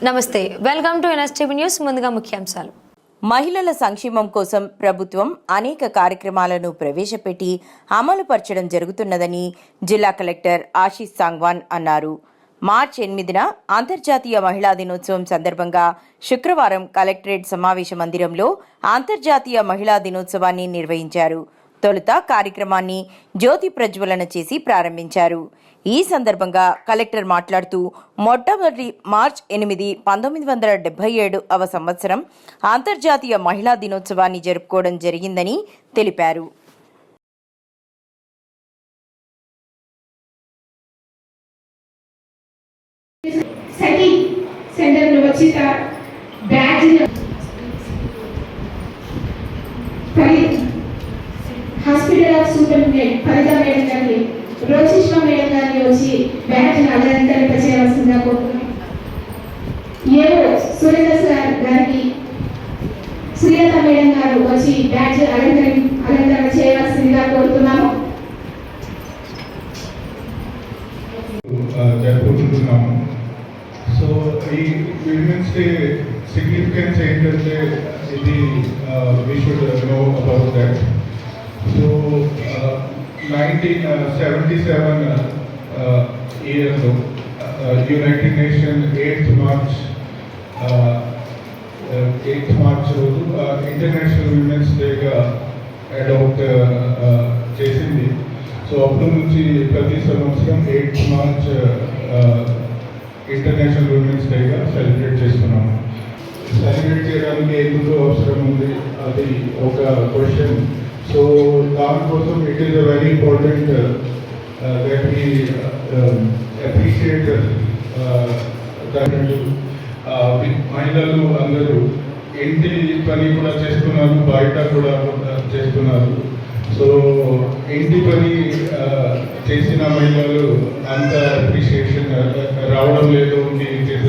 నమస్తే, welcome to NSTV news. ముందుగా ముఖ్యాంశాలు. మహిళల సంక్షేమం కోసం ప్రభుత్వం అనేక కార్యక్రమాలను ప్రవేశపెట్టి అమలుపరచడం జరుగుతున్నదని జిల్లా కలెక్టర్ ఆశీష్ సాంగ్వాన్ అన్నారు. మార్చి 8న అంతర్జాతీయ మహిళా దినోత్సవం సందర్భంగా శుక్రవారం కలెక్టరేట్ సమావేశ మందిరంలో అంతర్జాతీయ మహిళా దినోత్సవాన్ని నిర్వహించారు. తొలుత కార్యక్రమాన్ని జ్యోతి ప్రజ్వలన చేసి ప్రారంభించారు. ఈ సందర్భంగా కలెక్టర్ మాట్లాడుతూ మొట్టమొదటి మార్చి 8, 1977వ సంవత్సరం అంతర్జాతీయ మహిళా దినోత్సవాన్ని జరుపుకోవడం జరిగిందని తెలిపారు. హాస్పిటల్ ఆఫ్ సూపరింటెండెంట్ ఫలిత మేడం గారిని, రోచిష్మా మేడం గారిని వచ్చి బ్యాడ్జ్ అలంకరింపచేయవలసిందిగా కోరుతున్నాం. ఏవో సురేంద్ర గారికి సురేంద్ర మేడం గారు వచ్చి బ్యాడ్జ్ అలంకరణ చేయవలసిందిగా కోరుతున్నాము. జరుపుకుంటున్నాము. సో ఈ విమెన్స్ డే సిగ్నిఫికెన్స్ ఏంటంటే ఇది we should know about that. So 1977 ఇయర్లో యునైటెడ్ నేషన్ 8th మార్చ్ రోజు ఇంటర్నేషనల్ విమెన్స్ డేగా అడాప్ట్ చేసింది. సో అప్పటి నుంచి ప్రతి సంవత్సరం 8th మార్చ్ ఇంటర్నేషనల్ విమెన్స్ డేగా సెలబ్రేట్ చేస్తున్నాము. సెలబ్రేట్ చేయడానికి ఎందుకు అవసరం ఉంది అది ఒక క్వశ్చన్. సో దానికోసం it is a very important that we appreciate మహిళలు అందరూ ఇంటి పని కూడా చేస్తున్నారు, బయట కూడా చేస్తున్నారు. సో ఇంటి పని చేసిన మహిళలు అంత అప్రిషియేషన్ రావడం లేదు. It is